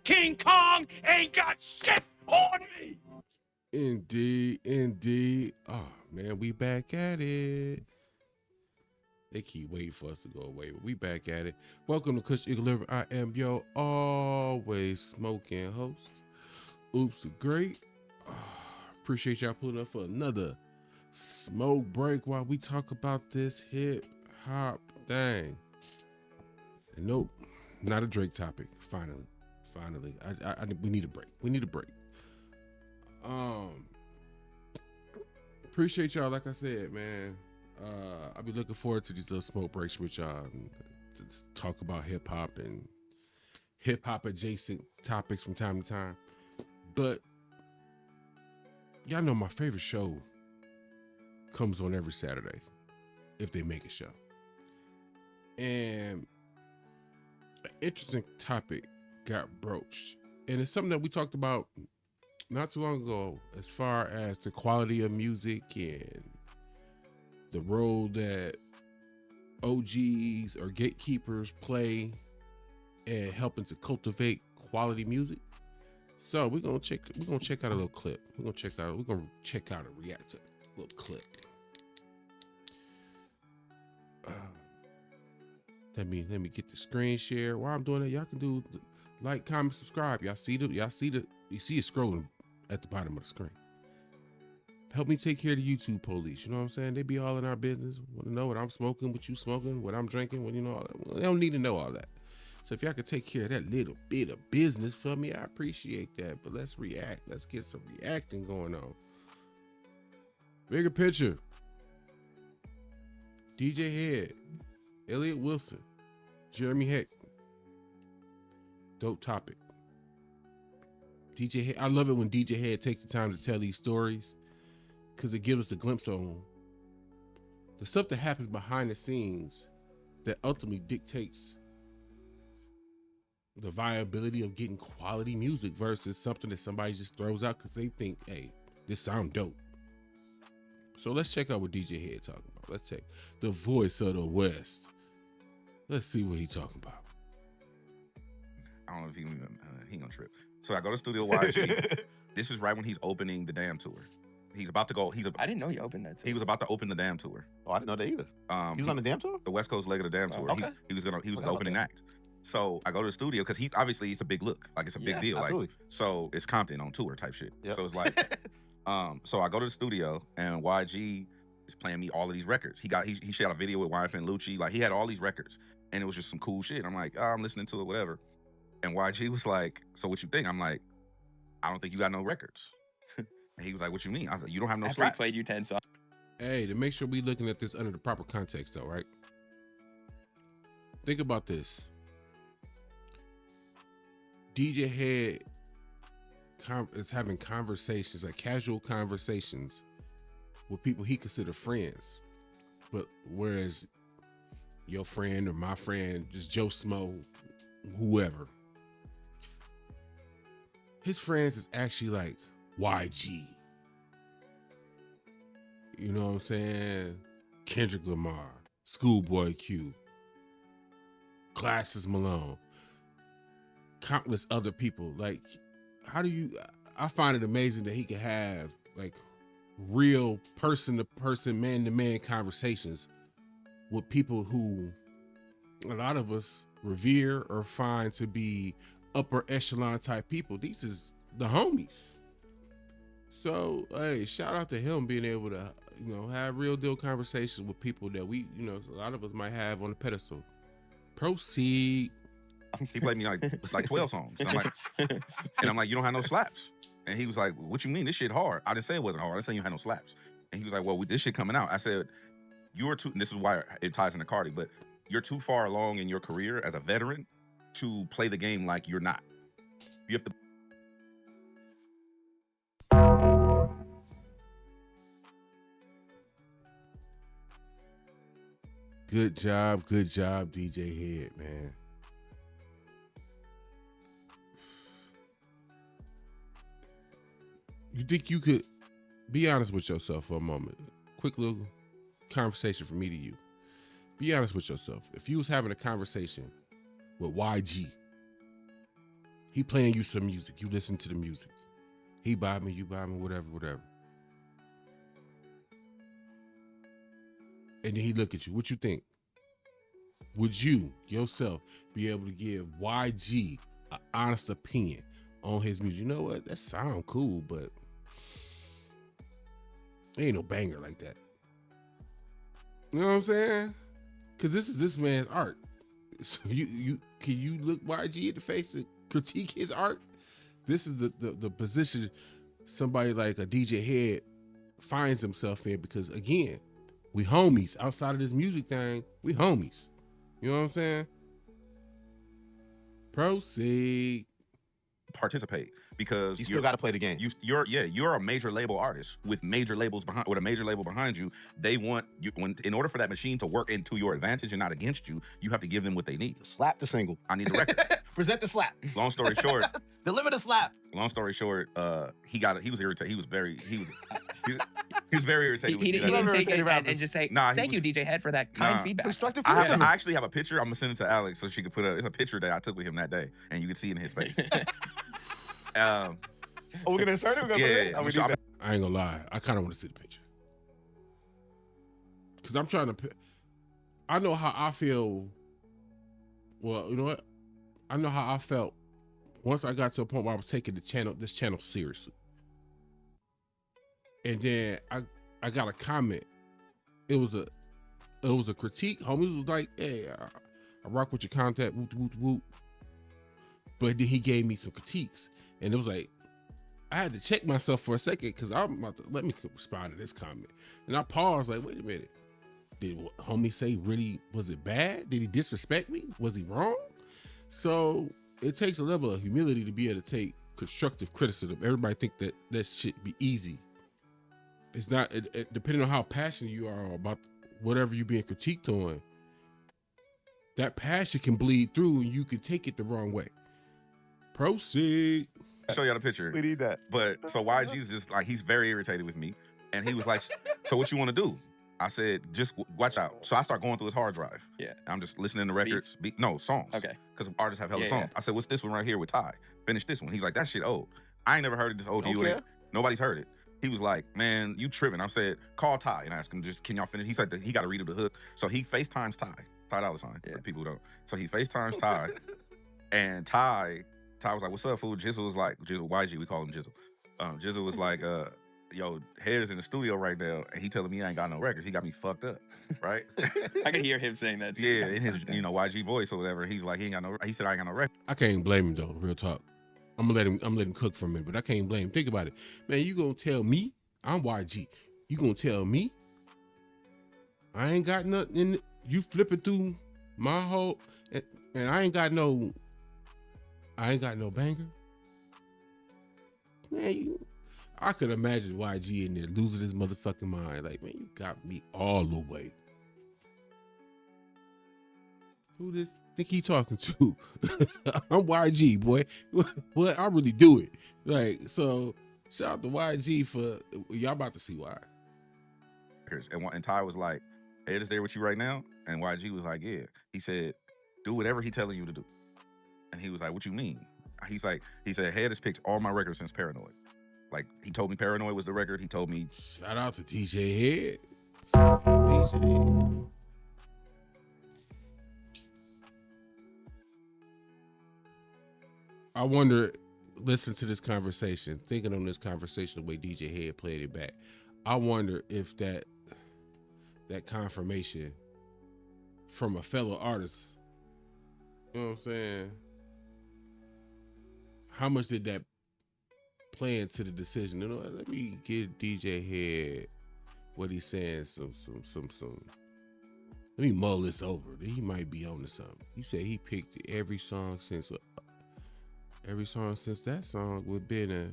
King Kong ain't got shit on me. Indeed, indeed. Oh man, we back at it. They keep waiting for us to go away, but we back at it. Welcome to Kush Eagle Liver. I am your always smoking host. Oops, great. Appreciate y'all pulling up for another smoke break while we talk about this hip hop thing. And nope, not a Drake topic. Finally, we need a break. We need a break. Appreciate y'all. Like I said, man, I'll be looking forward to these little smoke breaks with y'all and just talk about hip hop and hip hop adjacent topics from time to time. But y'all know my favorite show comes on every Saturday if they make a show. And an interesting topic got broached. And it's something that we talked about not too long ago as far as the quality of music and the role that OGs or gatekeepers play in helping to cultivate quality music. So we're gonna check out a little clip. We're gonna check out and react to a little clip. Let me get the screen share. While I'm doing that, y'all can do like, comment, subscribe. You see it scrolling at the bottom of the screen. Help me take care of the YouTube police. You know what I'm saying? They be all in our business. Want to know what I'm smoking, what you smoking, what I'm drinking, what all that. They don't need to know all that. So if y'all could take care of that little bit of business for me, I appreciate that. But let's react. Let's get some reacting going on. Bigger picture. DJ Hed, Elliott Wilson, Jeremy Heck. Dope topic. DJ Hed, I love it when DJ Hed takes the time to tell these stories because it gives us a glimpse on the stuff that happens behind the scenes that ultimately dictates the viability of getting quality music versus something that somebody just throws out because they think, hey, this sound dope. So let's check out what DJ Hed talking about. Let's take the voice of the West. Let's see what he talking about. I don't know if he gonna trip. So I go to Studio YG. This is right when he's opening the Damn tour. He's about to go. I didn't know he opened that tour. He was about to open the Damn tour. Oh, I didn't know that either. He was on the Damn tour? The West Coast leg of the Damn tour. Okay. He was the opening act. So I go to the studio because it's a big look. Like it's a big deal. Absolutely. Like so it's Compton on tour type shit. Yep. So it's like so I go to the studio and YG is playing me all of these records. He shot a video with YFN Lucci. Like he had all these records. And it was just some cool shit. I'm like, I'm listening to it, whatever. And YG was like, so what you think? I'm like, I don't think you got no records. And he was like, what you mean? I was like, you don't have no After he slaps. played you 10 songs. Hey, to make sure we looking at this under the proper context though, right? Think about this. DJ Hed is having conversations, like casual conversations with people he consider friends. But whereas your friend or my friend, just Joe Smo, whoever, his friends is actually like YG. You know what I'm saying? Kendrick Lamar, Schoolboy Q, Glasses Malone, countless other people. Like, I find it amazing that he can have like real person-to-person, man-to-man conversations with people who a lot of us revere or find to be upper echelon type people. These is the homies. So, hey, shout out to him being able to, have real deal conversations with people that we, a lot of us might have on a pedestal. Proceed. He played me like 12 songs. And I'm like, you don't have no slaps. And he was like, what you mean? This shit hard. I didn't say it wasn't hard. I said you had no slaps. And he was like, well, with this shit coming out. I said, you're too, and this is why it ties into Cardi, but you're too far along in your career as a veteran to play the game like you're not. You have to. Good job, DJ Hed, man. You think you could be honest with yourself for a moment? Quick little conversation from me to you. Be honest with yourself. If you was having a conversation with YG, he playing you some music, you listen to the music. He buy me, you buy me, whatever. And then he look at you. What you think? Would you yourself be able to give YG an honest opinion on his music? You know what? That sound cool, but ain't no banger like that. You know what I'm saying? Because this is this man's art. So you can you look YG in the face and critique his art? This is the position somebody like a DJ Hed finds himself in, because again, we homies. Outside of this music thing, we homies. You know what I'm saying? Proceed. Participate, because You still got to play the game. You're a major label artist with major labels behind, with a major label behind you. They want you, in order for that machine to work into your advantage and not against you, you have to give them what they need. Slap the single. I need the record. Present the slap. Long story short, Deliver the slap. long story short, he was irritated. He was very irritated. He didn't take it and just say, Nah, thank you, DJ Hed, for that kind feedback. Constructive I criticism. actually have a picture. I'm gonna send it to Alex so she could put it's a picture that I took with him that day, and you can see it in his face. Oh, we're gonna insert it. We're gonna put it in? Oh, we need that. I ain't gonna lie. I kind of want to see the picture. Because I'm trying to... I know how I feel. Well, you know what? I know how I felt once I got to a point where I was taking this channel seriously. And then I got a comment. It was a critique. Homies was like, hey, I rock with your content, whoop, whoop, whoop. But then he gave me some critiques. And it was like, I had to check myself for a second, because I'm about to, let me respond to this comment. And I paused like, wait a minute. Did what homie say really, was it bad? Did he disrespect me? Was he wrong? So it takes a level of humility to be able to take constructive criticism. Everybody think that shit be easy. It's not, depending on how passionate you are about whatever you're being critiqued on, that passion can bleed through and you can take it the wrong way. Proceed. I'll show y'all the picture. We need that. But so YG's just like, he's very irritated with me. And he was like, so what you want to do? I said, just watch out. So I start going through his hard drive. Yeah. I'm just listening to records. No, songs. Okay. Because artists have hella Yeah, songs. yeah. I said, what's this one right here with Ty? Finish this one. He's like, that shit old. I ain't never heard of this old. Okay. Nobody's heard it. He was like, man, you tripping. I said, call Ty and ask him, just can y'all finish? He said he got to redo the hook. So he FaceTimes Ty. Ty Dolla $ign, Yeah. for the people who don't. So he FaceTimes Ty. And Ty was like, what's up, fool? Jizzle was like, YG, we call him Jizzle. Jizzle was like, yo, Hed is in the studio right now, and he telling me I ain't got no records. He got me fucked up, right? I could hear him saying that. Yeah, in his YG voice or whatever. He's like, he said I ain't got no records. I can't blame him though, real talk. I'm gonna let him cook for a minute, but I can't blame him. Think about it. Man, you gonna tell me, I'm YG. You gonna tell me I ain't got nothing in it? You flipping through my whole, and I ain't got no banger? Man, I could imagine YG in there losing his motherfucking mind. Like, man, you got me all the way. Who this think he talking to? I'm YG, boy. What I really do it. Like, so shout out to YG for y'all about to see why. And Ty was like, Hed is there with you right now? And YG was like, yeah. He said, do whatever he telling you to do. And he was like, what you mean? He said, Hed has picked all my records since Paranoid. Like, he told me Paranoid was the record. He told me. Shout out to DJ Hed. DJ Hed. I wonder, listen to this conversation, thinking on this conversation, the way DJ Hed played it back. I wonder if that confirmation from a fellow artist You know what I'm saying? How much did that play into the decision? You know, let me give DJ Hed what he's saying. Some. Let me mull this over. He might be on to something. He said he picked every song since that song would been a.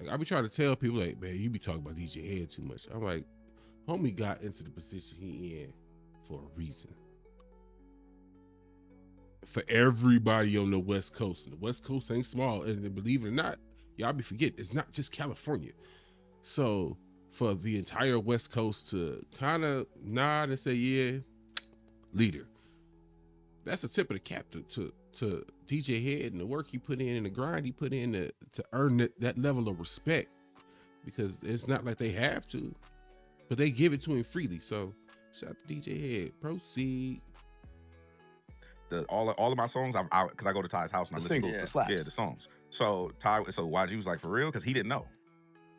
Like I be trying to tell people, like, man, you be talking about DJ Hed too much. I'm like, homie got into the position he in for a reason. For everybody on the West Coast, and the West Coast ain't small, and believe it or not, y'all be forgetting it's not just California. So for the entire West Coast to kind of nod and say, yeah, leader. That's a tip of the cap to DJ Hed and the work he put in and the grind he put in to earn that level of respect, because it's not like they have to, but they give it to him freely. So shout out to DJ Hed. Proceed. All of my songs, because I go to Ty's house and I listen singles, to the slaps. the songs. So YG was like, for real? Because he didn't know.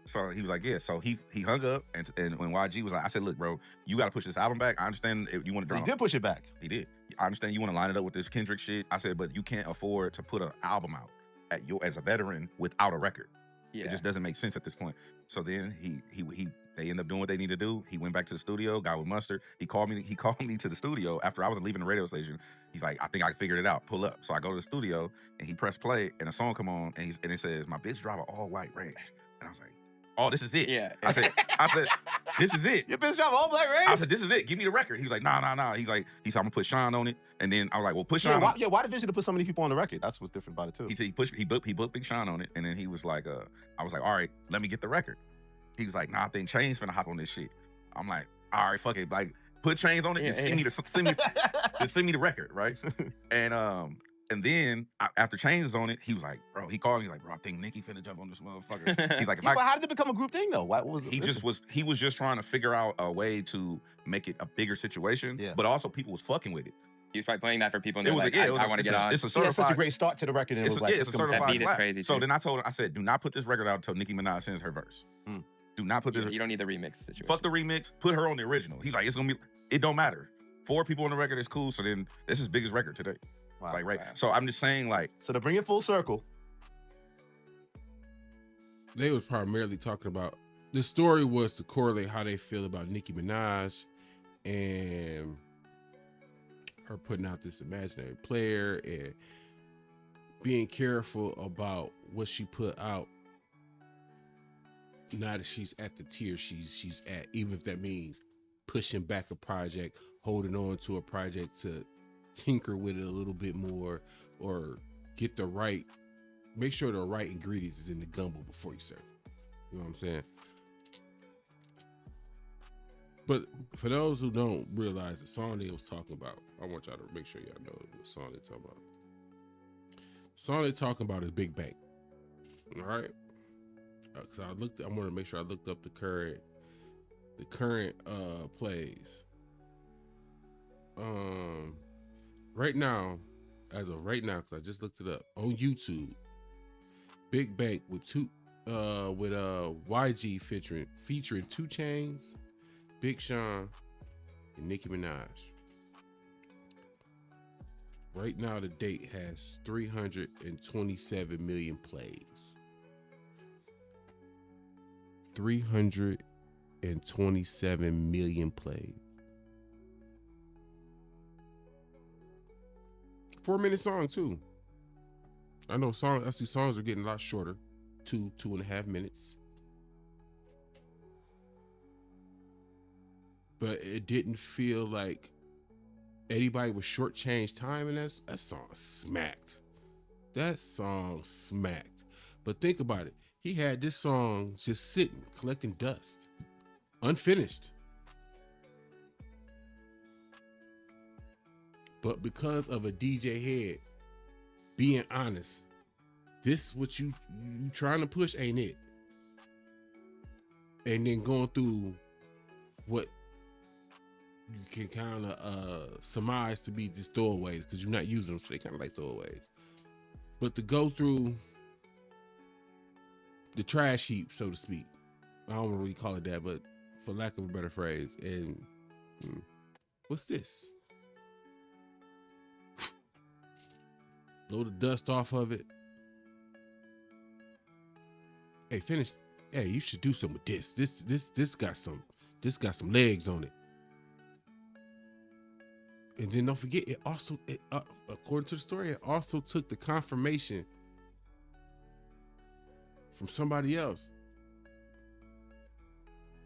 So he was like, yeah. So he hung up, and when YG was like, I said, look, bro, you got to push this album back. I understand if you want to drama. He did push it back. He did. I understand you want to line it up with this Kendrick shit. I said, but you can't afford to put an album out as a veteran without a record. Yeah. It just doesn't make sense at this point. So then they end up doing what they need to do. He went back to the studio, got with Mustard. He called me to the studio after I was leaving the radio station. He's like, I think I figured it out. Pull up. So I go to the studio and he pressed play and a song come on and it says, my bitch drive an all white Range. And I was like, oh, this is it. Yeah. I said, this is it. Your bitch drive all black Range? I said, this is it. Give me the record. He was like, nah. He said, I'm gonna put Sean on it. And then I was like, well, put Sean on it. Why did Vision to put so many people on the record? That's what's different about it too. He said he booked Big Sean on it. And then he was like, I was like, all right, let me get the record. He was like, nah, I think Chain's finna hop on this shit. I'm like, all right, fuck it. Like, put Chains on it and send me the record, right? And then after Chains was on it, he was like, bro, he called me like, bro, I think Nicki finna jump on this motherfucker. He's like, but how did it become a group thing though? What was it? He was just trying to figure out a way to make it a bigger situation. Yeah. But also people was fucking with it. He was probably playing that for people and It they're was like, like, I want to get on. It's a He had certified. such a great start to the record, and it was like, it's a certified that beat is slap. crazy. So too. then I said, do not put this record out until Nicki Minaj sends her verse. Do not put this. You don't need the remix situation. Fuck the remix. Put her on the original. He's like, it don't matter. 4 people on the record is cool. So then this is his biggest record today. Wow. Like, right. Wow. So I'm just saying, like, so to bring it full circle, They was primarily talking about, the story was to correlate how they feel about Nicki Minaj and her putting out this imaginary player and being careful about what she put out now that she's at the tier she's at, even if that means pushing back a project, holding on to a project to tinker with it a little bit more, or make sure the right ingredients is in the gumbo before you serve it. You know what I'm saying? But for those who don't realize the song they was talking about, I want y'all to make sure y'all know the song they talking about. The song they talking about is Big Bang. All right? Because I wanted to make sure I looked up the current plays. Right now, as of right now, because I just looked it up on YouTube, Big Bang with YG featuring 2 Chainz, Big Sean, and Nicki Minaj. Right now, the date has 327 million plays. 327 million plays. 4-minute song too. I see songs are getting a lot shorter, 2.5 minutes. But it didn't feel like anybody was shortchanged time, and that song smacked. That song smacked. But think about it. He had this song just sitting, collecting dust, unfinished. But because of a DJ Hed being honest, this what you trying to push ain't it. And then going through what you can kind of surmise to be just throwaways, because you're not using them, so they kind of like throwaways. But to go through the trash heap, so to speak, I don't really call it that, but for lack of a better phrase, and What's this? Blow the dust off of it. Hey, finish. Hey, you should do something with this. This got some legs on it. And then don't forget, according to the story, it also took the confirmation from somebody else.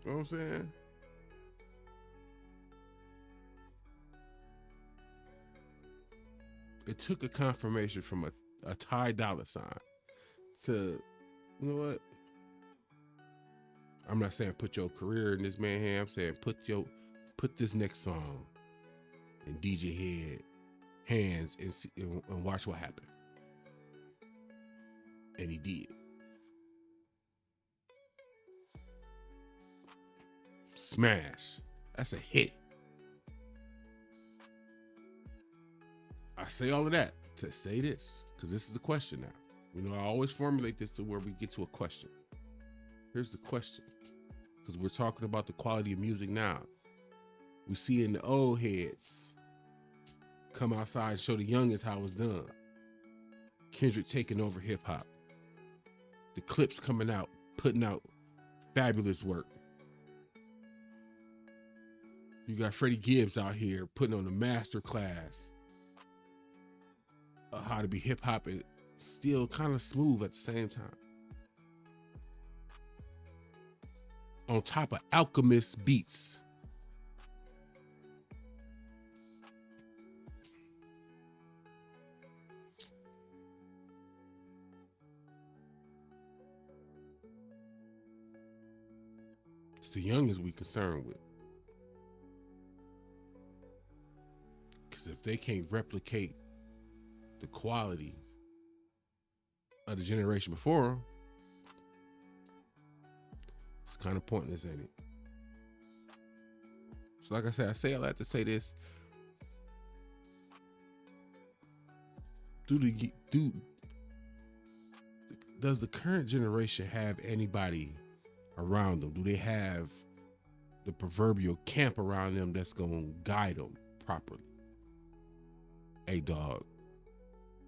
You know what I'm saying? It took a confirmation from a Ty Dolla $ign to, you know what? I'm not saying put your career in this man's hand. I'm saying put this next song in DJ Hed hands and watch what happened. And he did. Smash. That's a hit. I say all of that to say this, because this is the question now. You know, I always formulate this to where we get to a question. Here's the question, because we're talking about the quality of music now. We see in the old heads come outside and show the youngest how it's done. Kendrick taking over hip hop. The Clips coming out, putting out fabulous work. You got Freddie Gibbs out here putting on a master class of how to be hip hop and still kind of smooth at the same time. On top of Alchemist beats. It's the youngest we concerned with. Because if they can't replicate the quality of the generation before them, it's kind of pointless, ain't it? So like I said, I say all that to say this. Does the current generation have anybody around them? Do they have the proverbial camp around them that's gonna guide them properly? Hey dog,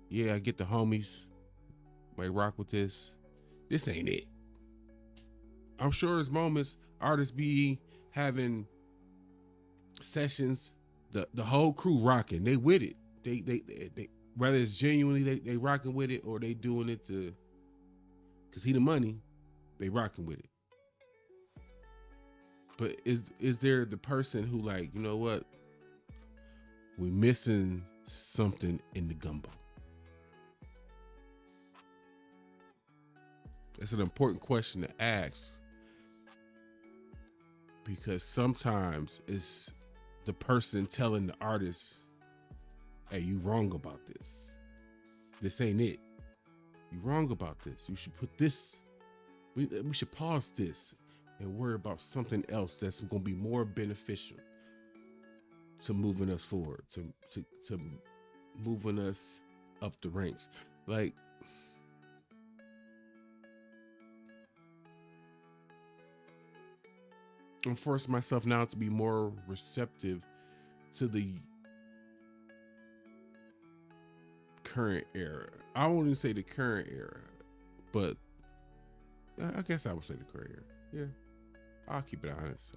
yeah, I get the homies might rock with this. This ain't it. I'm sure there's moments artists be having sessions, the whole crew rocking, they with it. They whether it's genuinely they rocking with it or they doing it to cause he the money, they rocking with it. But is there the person who like, you know what? We missing something in the gumbo. That's an important question to ask, because sometimes it's the person telling the artist, hey, you wrong about this. This ain't it. You wrong about this. You should put this, we should pause this and worry about something else that's gonna be more beneficial to moving us forward, to moving us up the ranks. Like, I'm forcing myself now to be more receptive to the current era. I won't even say the current era, but I guess I would say the current era. Yeah, I'll keep it honest.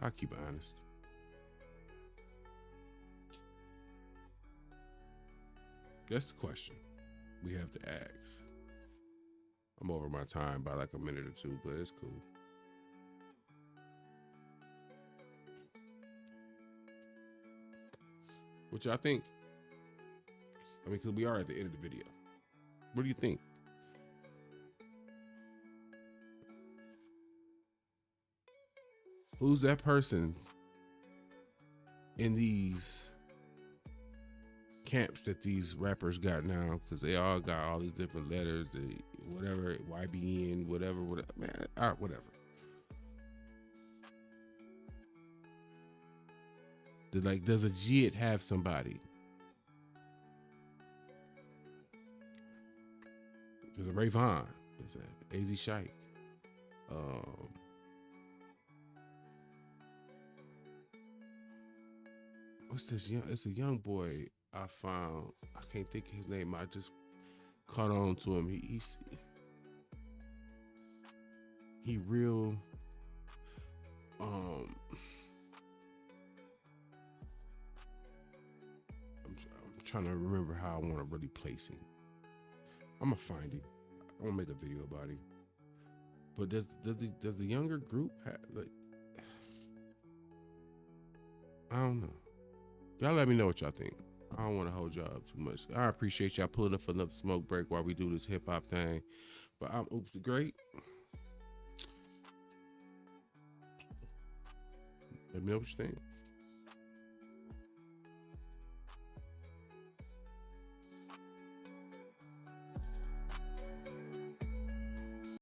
That's the question we have to ask. I'm over my time by like a minute or two, but it's cool. What y'all think? I mean, because we are at the end of the video. What do you think? Who's that person in these camps that these rappers got now? Because they all got all these different letters, whatever, YBN, whatever, man, whatever. Does a JID have somebody? There's a Ray Vaughn. There's a AZ Shite. what's this? It's a young boy I found. I can't think of his name. I just caught on to him. He real. I'm trying to remember how I want to really place him. I'm gonna find him. I'm gonna make a video about him. But does the younger group have, like, I don't know. Y'all let me know what y'all think. I don't want to hold y'all up too much. I appreciate y'all pulling up for another smoke break while we do this hip hop thing. But I'm Oops the Great. Let me know what you think.